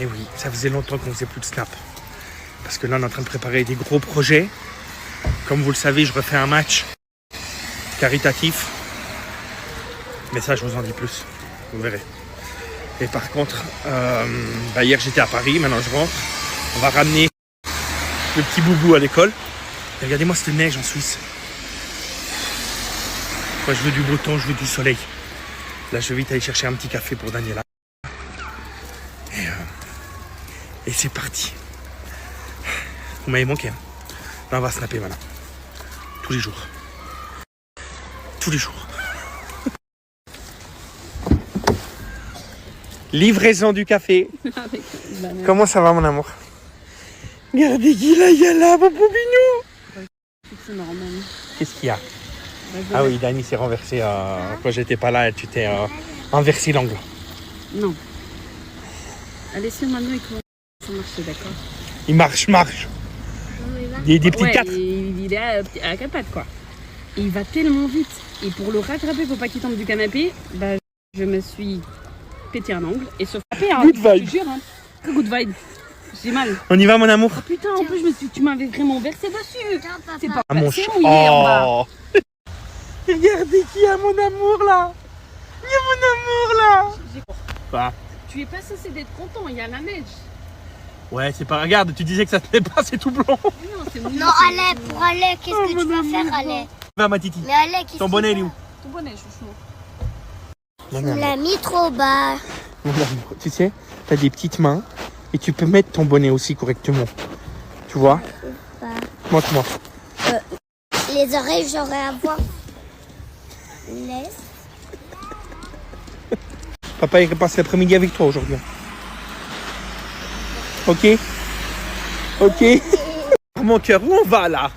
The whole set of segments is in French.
Et oui, ça faisait longtemps qu'on faisait plus de snap. Parce que là, on est en train de préparer des gros projets. Comme vous le savez, je refais un match caritatif. Mais ça, je vous en dis plus. Vous verrez. Et par contre, hier, j'étais à Paris. Maintenant, je rentre. On va ramener le petit boubou à l'école. Et regardez-moi cette neige en Suisse. Moi, je veux du beau temps, je veux du soleil. Là, je vais vite aller chercher un petit café pour Daniela. Et c'est parti. Vous m'avez manqué. Hein. Là, on va snapper maintenant. Tous les jours. Tous les jours. Livraison du café. Comment ça va, mon amour? Regardez qui là, il y a là, mon boubinou. C'est normal. Qu'est-ce qu'il y a? Ah oui, Dani s'est renversé. Quand j'étais pas là, tu t'es inversé l'angle. Non. Allez, si maintenant il commence à marcher, d'accord? Il marche. Des petites quatre. Il est à quatre pattes, quoi. Et il va tellement vite. Et pour le rattraper, pour pas qu'il tombe du canapé, bah, je me suis pété un angle. Et se frapper, hein. Good vibe. Je te jure, hein. Que good vibe. J'ai mal. On y va, mon amour? Oh putain, en plus, tu m'avais vraiment versé dessus. C'est pas mon c'est chat. mouillé en bas. Regardez qui a mon amour là. Il y a mon amour là. Bah. Tu es pas censé d'être content, il y a la neige. Ouais, c'est pas. Regarde, tu disais que ça tenait pas, c'est tout blanc. Non, c'est mouillé. Non, allez, pour aller, qu'est-ce que tu vas faire, allez? Va, ma titi. Mais allez, qu'est-ce Ton bonnet, il est où? Ton bonnet, chouchou. Mon Tu amour. l'as mis trop bas. Mon amour. Tu sais, t'as des petites mains et tu peux mettre ton bonnet aussi correctement. Tu vois? Montre-moi. Les oreilles, j'aurais à voir. Laisse. Papa, il passe l'après-midi avec toi aujourd'hui. Ok? Ok? Mon cœur, où on va là?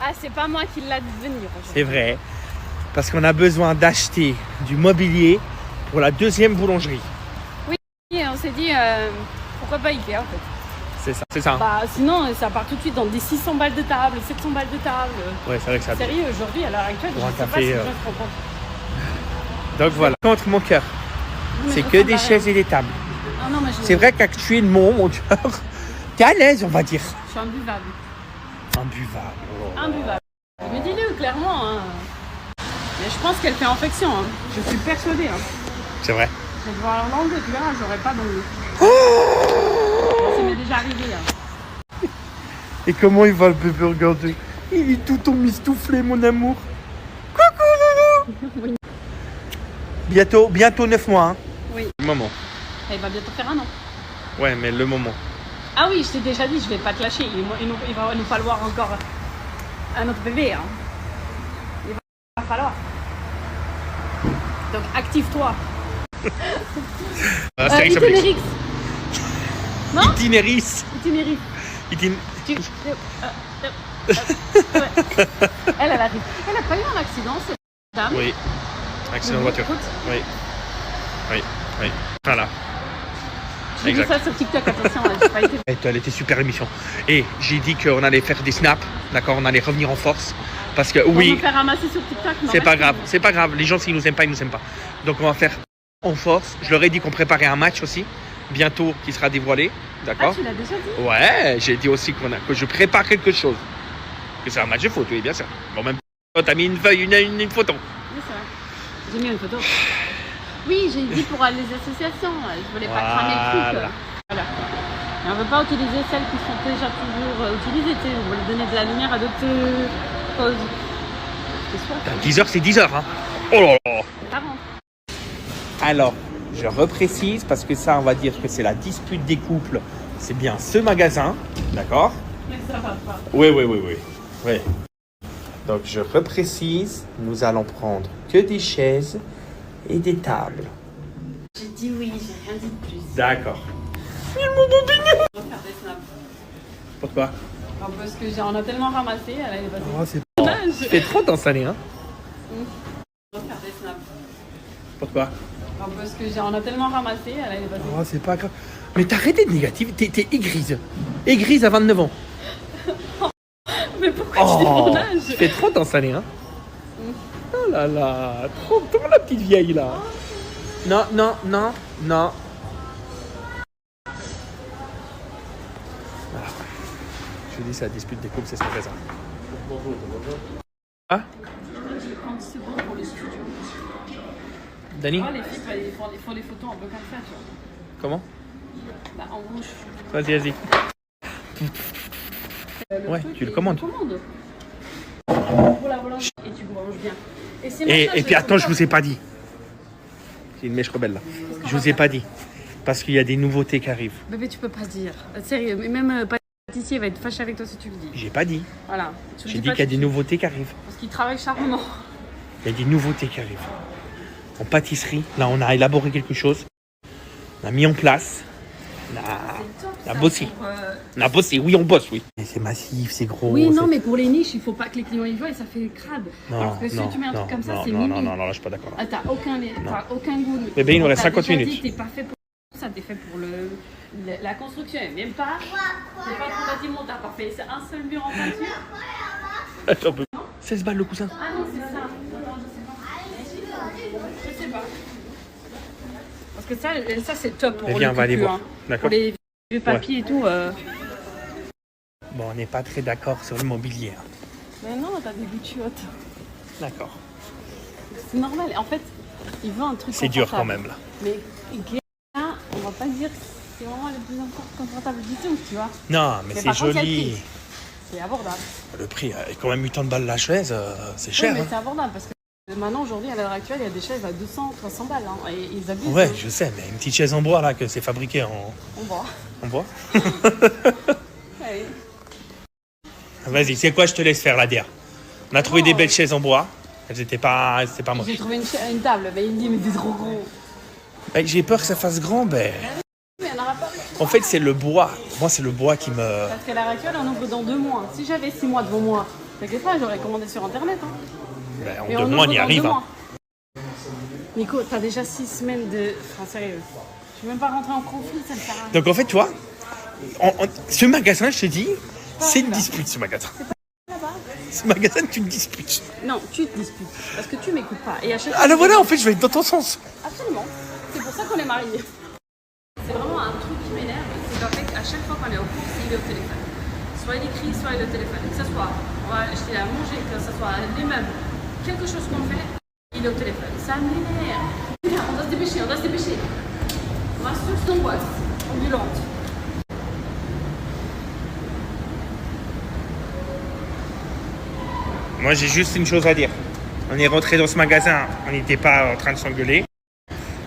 Ah, c'est pas moi qui l'a dit de venir. C'est vrai. Parce qu'on a besoin d'acheter du mobilier pour la deuxième boulangerie. Et on s'est dit, pourquoi pas Ikea en fait? C'est ça. Bah sinon, ça part tout de suite dans des 600 balles de table, 700 balles de table. Ouais, c'est vrai que ça. Sérieux, aujourd'hui, à l'heure actuelle, Pour un je sais pas café, si les gens se rendent compte. Donc voilà. Contre mon cœur, c'est que des chaises et des tables. Ah non, mais je... C'est vrai qu'actuellement, mon cœur, t'es à l'aise, on va dire. Je suis imbuvable. Imbuvable. Oh. Imbuvable. Mais dis-le clairement. Hein. Mais je pense qu'elle fait infection. Hein. Je suis persuadée. Hein. C'est vrai. Je vais devoir l'enlever, tu verras, j'aurai pas d'ongles. Ça m'est déjà arrivé. Hein. Et comment il va le bébé, regardez. Il est tout mistouflé, mon amour. Coucou, loulou. Bientôt 9 mois. Hein. Oui. Le moment. Elle va bientôt faire un an. Ouais, mais le moment. Ah oui, je t'ai déjà dit, je vais pas te lâcher. Il va nous falloir encore un autre bébé. Hein. Il va falloir. Donc active-toi. Itinérix. Non? Itinéris. Itinérix. Elle arrive. Elle a pas eu un accident, cette dame? Oui. Accident de voiture. Oui. Voilà. J'ai vu ça sur TikTok, attention, j'ai pas été... Elle était super émission. Et j'ai dit qu'on allait faire des snaps, d'accord, on allait revenir en force. Parce que oui, on va faire ramasser sur TikTok. c'est pas grave, c'est pas grave. Les gens, s'ils nous aiment pas, ils nous aiment pas. Donc on va faire en force. Je leur ai dit qu'on préparait un match aussi, bientôt, qui sera dévoilé, Ah, d'accord. tu l'as déjà dit? Ouais, j'ai dit aussi que je prépare quelque chose. Que c'est un match de foot, oui, bien sûr. Bon, même t'as mis une feuille, une photo. Oui, c'est vrai. J'ai mis une photo. Oui, j'ai dit pour les associations. Je voulais pas cramer le truc. Voilà. Et on ne veut pas utiliser celles qui sont déjà toujours utilisées. Tu sais. On veut donner de la lumière à d'autres causes. C'est sûr. 10h, c'est 10h. Hein. Oh là là. Ça rentre. Alors, je reprécise parce que ça, on va dire que c'est la dispute des couples. C'est bien ce magasin, d'accord? Mais ça va pas. Oui. Donc, je reprécise, nous allons prendre que des chaises et des tables. J'ai dit oui, j'ai rien dit de plus. D'accord. On va faire des snaps. Pourquoi? Parce que on a tellement ramassé, elle est passée. Oh, c'est tu fais trop dans année, hein? On va faire des snaps. Pourquoi? Parce que on a tellement ramassé, elle est passée. Oh, c'est pas grave. Mais t'as arrêté de négative, t'es aigrise. Aigrise à 29 ans. Mais pourquoi tu dis mon âge? Tu fais trop dans année, hein? Oh là là, 30 ans la petite vieille là. Non. Je dis, c'est la dispute des couples, c'est ce magasin. Ah, Je prends 10 secondes pour le studio. Dani, Ah, les filles, ils font les photos un peu comme ça, tu vois. comment? Bah, en rouge. Vas-y, vas-y. Ouais, truc, tu le commandes. Pour la volonté. Et tu manges bien. Et, c'est Et massage, puis attends, je comme vous ai pas dit. J'ai une mèche rebelle là. Je vous ai pas dit. Parce qu'il y a des nouveautés qui arrivent. ça. Bébé, tu peux pas dire. Sérieux, mais même pâtissier va être fâché avec toi si tu le dis. J'ai pas dit. Voilà. Tu le J'ai dis dit pas qu'il y a si des tu- nouveautés qui arrivent. Parce qu'il travaille charmant. Il y a des nouveautés qui arrivent. En pâtisserie, là on a élaboré quelque chose. On a mis en place. On a bossé. On a bossé, oui on bosse, oui. Mais c'est massif, c'est gros. Oui, non, c'est- mais pour les niches, il faut pas que les clients y voient et ça fait crade. Non, Alors que si non, tu mets un non, truc comme ça, non, c'est non, mimi. non, non, là je suis pas d'accord. Ah, t'as aucun goût. Bébé, il nous On reste t'a 50 déjà minutes. dit, t'es pas fait pour ça, t'es fait pour la construction. Et même pas. C'est pas ton bâtiment, t'as pas fait un seul mur en peinture. Attends un peu. 16 balles le coussin. Ah non, c'est ça. Attends, je sais pas. Parce que ça c'est top pour Eh bien, le on va aller cucu, voir. hein. D'accord. Pour les vieux papiers et tout. Bon, on n'est pas très d'accord sur le mobilier. hein. Mais non, t'as des goûts de chiottes. D'accord. C'est normal. En fait, il veut un truc C'est dur quand confortable. même là. Mais là, on va pas dire que c'est vraiment le plus confortable du tout, tu vois. Non, mais Mais c'est par contre, il y a le joli. prix. C'est abordable. Le prix est quand même 80 balles la chaise, c'est cher. Oui, mais hein. c'est abordable parce que maintenant, aujourd'hui, à l'heure actuelle, il y a des chaises à 200, 300 balles. Hein, et ils abusent. Ouais, je sais, mais une petite chaise en bois là, que c'est fabriqué en On voit. bois. Allez. Vas-y, c'est quoi, je te laisse faire la DER. On a trouvé des belles chaises en bois. Elles étaient pas moches. J'ai trouvé une table, mais il me dit, mais t'es trop gros. J'ai peur que ça fasse grand, Mais il n'y en aura pas. En fait, c'est le bois. Moi, c'est le bois qui me... Parce qu'à l'heure actuelle, on ouvre dans 2 mois. Si j'avais 6 mois devant moi, t'inquiète pas, j'aurais commandé sur internet. Hein. En Et 2 on mois, on ouvre y dans arrive. 2 hein. mois. Nico, t'as déjà 6 semaines de. Enfin, sérieux. Je suis même pas rentrée en conflit, ça me sert à rien. Donc en fait, tu vois, ce magasin, je te dis, c'est une dispute, ce magasin. Là-bas. Ce magasin, tu me disputes. Non, tu te disputes. Parce que tu m'écoutes pas. Et à chaque Alors voilà, en fait, je vais être dans ton sens. Absolument. C'est pour ça qu'on est mariés. C'est vraiment un truc qui m'énerve. C'est qu'en fait, à chaque fois qu'on est au cours, il est au téléphone. Soit il écrit, soit il est au téléphone. Que ce soit, on va acheter à manger, que ce soit les meubles, quelque chose qu'on fait, il est au téléphone. Ça m'énerve. Putain, on doit se dépêcher, on doit se dépêcher. Ma source d'angoisse ambulante. Moi, j'ai juste une chose à dire. On est rentré dans ce magasin, on n'était pas en train de s'engueuler.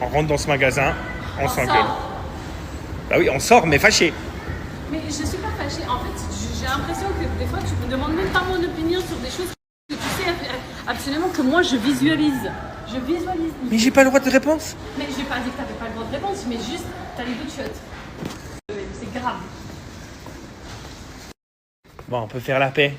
On rentre dans ce magasin, on s'engueule. sort. Bah oui, on sort, mais fâché. Mais je suis pas fâchée. En fait, j'ai l'impression que des fois, tu me demandes même pas mon opinion sur des choses que tu sais absolument que moi, je visualise. Je visualise. Mais j'ai pas le droit de réponse. Mais je n'ai pas dit que tu n'avais pas le droit de réponse, mais juste, tu as les deux chiottes. C'est grave. Bon, on peut faire la paix.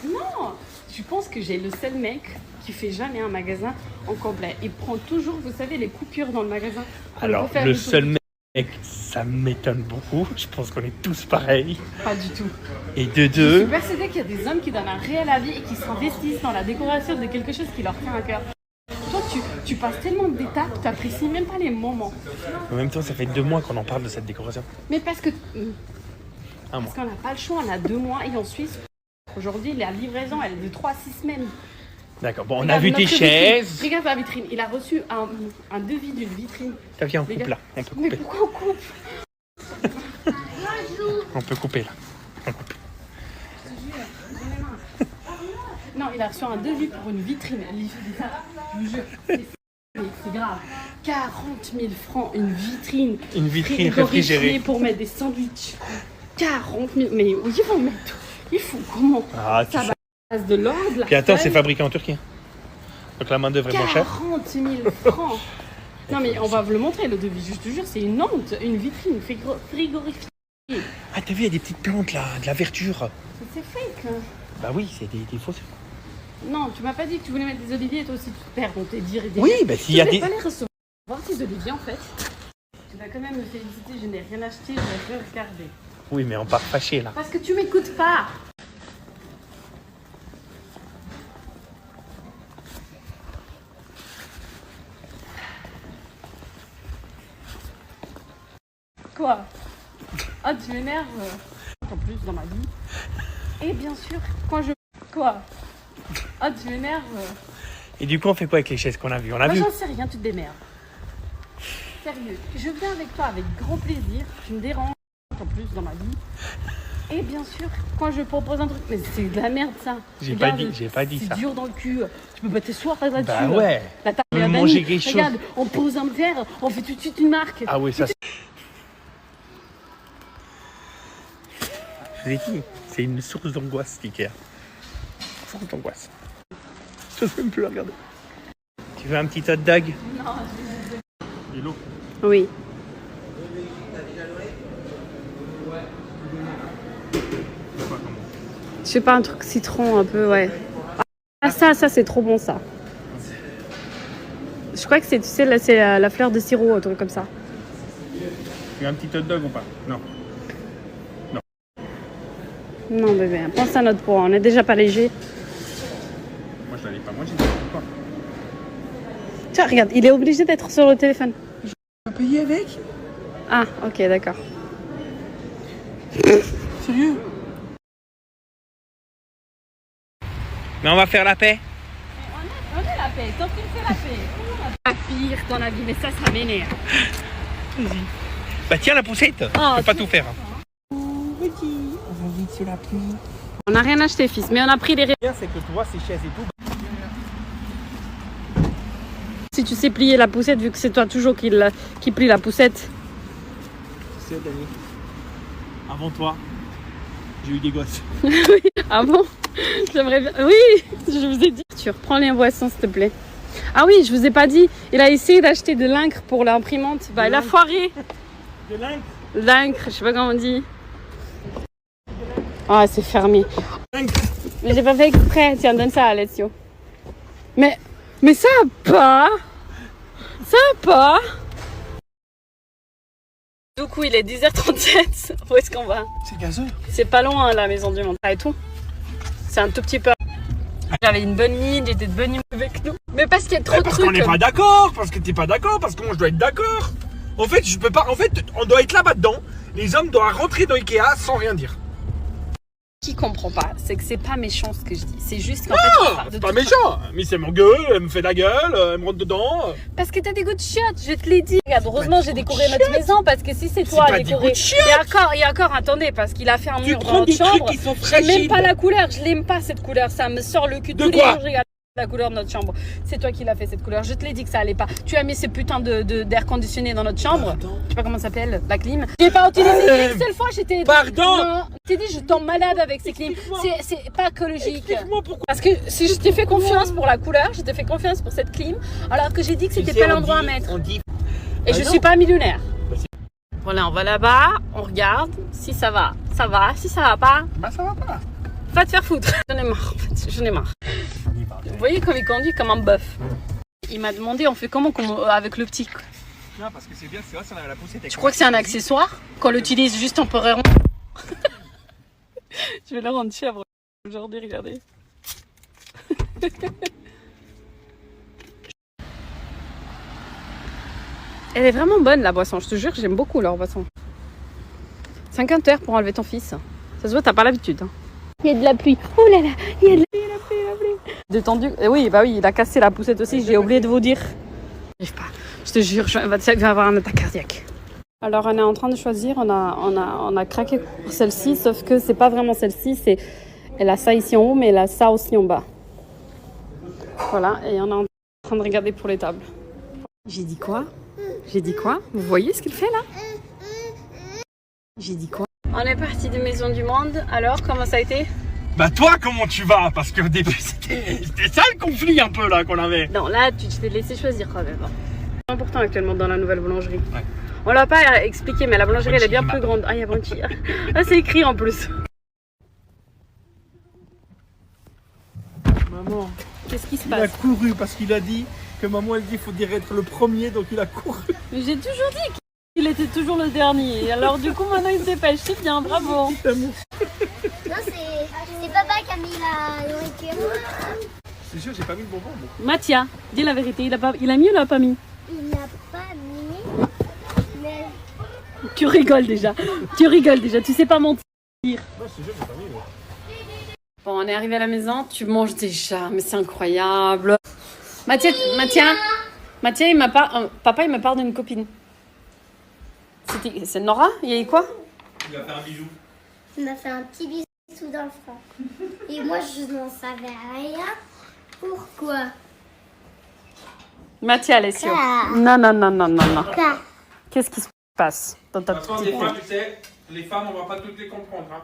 Non, tu penses que j'ai le seul mec qui fait jamais un magasin en complet. Il prend toujours, vous savez, les coupures dans le magasin. pour Alors, refaire le du tout. seul mec, ça m'étonne beaucoup. Je pense qu'on est tous pareils. Pas du tout. Et de Je suis deux, persuadée qu'il y a des hommes qui donnent un réel avis et qui s'investissent dans la décoration de quelque chose qui leur tient à cœur. Toi, tu passes tellement d'étapes, tu n'apprécies même pas les moments. en même temps, ça fait 2 mois qu'on en parle de cette décoration. Mais parce que... Un mois. Parce qu'on n'a pas le choix, on a 2 mois et en Suisse, aujourd'hui, la livraison, elle est de 3 à 6 semaines. D'accord, bon, on a Regarde vu tes notre chaises. vitrine. Regarde la vitrine, il a reçu un devis d'une vitrine. Tiens, viens, on Les coupe gars. là. On peut Mais couper. pourquoi on coupe? On peut couper là. On coupe. Non, il a reçu un devis pour une vitrine. Je vous jure, c'est grave. 40 000 francs, une vitrine. Une vitrine frigorifiée réfrigérée. pour mettre des sandwichs. 40 000. Mais où ils vont mettre? Il faut comment? Ah, tu Ça sais. va à base de l'or, de la Puis attends, c'est feuille. fabriqué en Turquie. Donc la main d'œuvre est moins chère. 40 000 francs. Non mais on va vous le montrer le devis, je te jure, c'est une honte, une vitrine frigorifiée. Ah, t'as vu, il y a des petites plantes là, de la verdure. C'est fake. Hein. Bah oui, c'est des fausses. Non, tu m'as pas dit que tu voulais mettre des oliviers et toi aussi tu te perds, on t'a dit. Oui, bah s'il y a Je vais des. pas les recevoir. Voir tes oliviers en fait. Tu vas quand même me féliciter, je n'ai rien acheté, je vais regarder. Oui, mais on part fâché là. Parce que tu m'écoutes pas. Quoi? Ah, tu m'énerves. plus dans ma vie. Et bien sûr, quand je... Quoi? Ah, tu m'énerves. Et du coup, on fait quoi avec les chaises qu'on a vues? On a Moi, vu. j'en sais rien, tu te démerdes. Sérieux, je viens avec toi avec grand plaisir. Tu me déranges en plus dans ma vie. Et bien sûr, quand je propose un truc, mais c'est de la merde ça. J'ai Regarde, pas dit ça. C'est dur dans le cul. Tu peux pas t'asseoir là-dessus. Bah ouais. La table On est peut bannie. manger quelque chose. Regarde, on pose un verre, on fait tout de suite une marque. Ah oui, ça. Je vous ai dit, c'est une source d'angoisse, Ikea. Source d'angoisse. Je ne même plus la regarder. Tu veux un petit hot dog? Non, Et l'eau. oui. Je sais pas, un truc citron un peu, ouais. Ah ça c'est trop bon ça. Je crois que c'est, tu sais, là c'est la fleur de sirop, un truc comme ça. Tu veux un petit hot dog ou pas? Non. Non bébé, pense à notre poids, on est déjà pas léger. Moi je l'avais pas, moi j'ai dit quoi? Tiens, regarde, il est obligé d'être sur le téléphone. Tu vas payer avec? Ah, ok, d'accord. Sérieux? Mais on va faire la paix. On est la paix, tant qu'il fait la paix. Pas pire dans la vie, mais ça m'énerve. Vas-y. Bah tiens la poussette, Oh, je peux pas tu- tout faire. On va vite, c'est la pluie. On n'a rien acheté, fils, mais on a pris les... Bien, c'est que tu vois ces chaises et tout. Si tu sais plier la poussette, vu que c'est toi toujours qui plie la poussette. Tu sais, Dani, avant toi, j'ai eu des gosses. Ah bon? J'aimerais bien... Oui, je vous ai dit. Tu reprends les boissons, s'il te plaît. Ah oui, je vous ai pas dit. Il a essayé d'acheter de l'encre pour l'imprimante. Bah, il a foiré. De l'encre. L'encre, je sais pas comment on dit. Ah, c'est fermé. Mais j'ai pas fait exprès. Tiens, donne ça à Alessio. Mais ça va pas. Ça va pas. Du coup, il est 10h37. Où est-ce qu'on va? C'est gazeux. C'est pas loin, la maison du monde. Et tout. C'est un tout petit peu. J'avais une bonne mine, j'étais de bonne humeur avec nous. Mais parce qu'il y a trop de Parce trucs. qu'on n'est pas d'accord, parce que t'es pas d'accord, parce que moi je dois être d'accord. En fait, je peux pas. En fait, on doit être là-bas dedans. Les hommes doivent rentrer dans Ikea sans rien dire. Qui comprend pas, c'est que c'est pas méchant ce que je dis. C'est juste qu'en Non, fait. c'est pas méchant. Mais c'est mon gueule, elle me fait la gueule, elle me rentre dedans. Parce que t'as des goûts de chiottes, je te l'ai dit. Regarde, heureusement pas j'ai des goûts décoré de notre maison parce que si c'est toi pas à des décorer. goûts de chiottes. Il y a encore, attendez, parce qu'il a fait un Tu mur dans prends notre des trucs chambre. qui sont J'aime même fragiles. pas la couleur, je l'aime pas cette couleur, ça me sort le cul De tous les quoi jours, je regarde la couleur de notre chambre. C'est toi qui l'as fait cette couleur, je te l'ai dit que ça allait pas. Tu as mis ce putain d'air conditionné dans notre chambre. Pardon. Je sais pas comment ça s'appelle, la clim. J'ai pas utilisé une seule fois, j'étais. Pardon. Non, je t'ai dit, je tombe malade avec ces clims. C'est pas écologique. Explique-moi pourquoi. Parce que si je t'ai fait confiance pour la couleur, je t'ai fait confiance pour cette clim, alors que j'ai dit que c'était pas l'endroit à mettre. On dit. Et je non. suis pas millionnaire. Bah, si. Voilà, on va là-bas, on regarde. Si ça va, ça va. Si ça va pas, Bah ça va pas. va te faire foutre. J'en ai marre, en fait. J'en ai marre. Vous voyez comme il conduit comme un bœuf. Il m'a demandé on fait comment avec le petit. Non, parce que c'est bien, c'est vrai, ça on a la poussette. Tu crois que c'est un accessoire qu'on l'utilise juste temporairement? Je vais la rendre chèvre aujourd'hui, regardez. Elle est vraiment bonne la boisson, je te jure, j'aime beaucoup leur boisson. 50 heures pour enlever ton fils. Ça se voit, t'as pas l'habitude. Hein. Il y a de la pluie. Oh là là, il y a de la pluie. Détendu. Et oui, bah oui, il a cassé la poussette aussi, j'ai oublié de vous dire. J'arrive pas. Je te jure, il va avoir un attaque cardiaque. Alors on est en train de choisir, on a craqué pour celle-ci, sauf que c'est pas vraiment celle-ci, elle a ça ici en haut, mais elle a ça aussi en bas. Voilà, et on est en train de regarder pour les tables. J'ai dit quoi? Vous voyez ce qu'il fait là? J'ai dit quoi? On est parti de Maison du Monde, alors comment ça a été? Bah toi, comment tu vas? Parce que au début, c'était ça le conflit un peu là qu'on avait. Non, là tu te fais laisser choisir quand même. C'est important actuellement dans la nouvelle boulangerie. Ouais. On l'a pas expliqué, mais la boulangerie elle est bien Bonchi, plus grande. Ah, il y a Bonchi. Ah, c'est écrit en plus. Maman, Qu'est-ce qui se il a passe? couru parce qu'il a dit que maman elle dit qu'il faut dire être le premier, donc il a couru. Mais j'ai toujours dit qu'il était toujours le dernier. Alors du coup maintenant il se dépêche. C'est bien, bravo. Non, c'est papa qui a mis la nourriture. C'est sûr, j'ai pas mis le bonbon. Bon. Mathia, dis la vérité, il a mis ou il a pas mis? Il n'a pas mis. Mais Tu rigoles déjà, tu sais pas mentir. Ouais, c'est sûr, j'ai pas mis, ouais. Bon, on est arrivé à la maison, tu manges déjà, mais c'est incroyable. Mathieu, papa, il me parle d'une copine. C'est Nora? Il y a eu quoi? Il va faire un bisou. Il m'a fait un petit bisou dans le front. Et moi, je n'en savais rien. Pourquoi? Mathieu, Alessio. Ah. Non. Quoi? Qu'est-ce qui se passe dans ta petite Des fois, tête? tu sais, les femmes, on va pas toutes les comprendre. Hein.